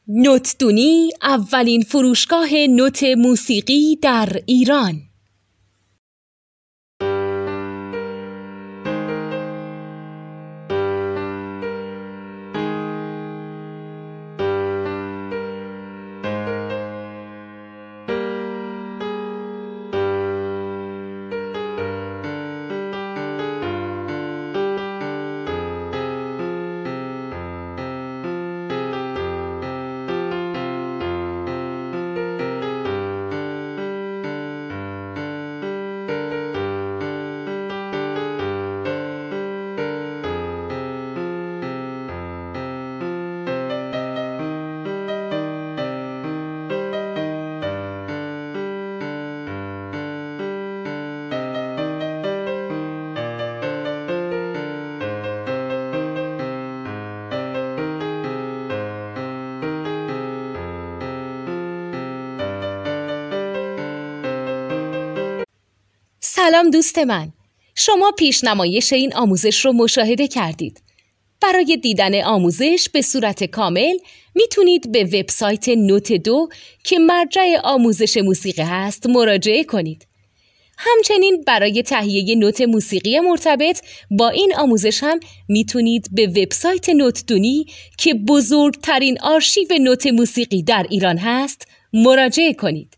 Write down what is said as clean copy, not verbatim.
نوتدونی اولین فروشگاه نوت موسیقی در ایران. سلام دوست من، شما پیشنمایش این آموزش رو مشاهده کردید. برای دیدن آموزش به صورت کامل میتونید به وبسایت نوت 2 که مرجع آموزش موسیقی هست مراجعه کنید. همچنین برای تهیه نوت موسیقی مرتبط با این آموزش هم میتونید به وبسایت نوتدونی که بزرگترین آرشیو نوت موسیقی در ایران هست مراجعه کنید.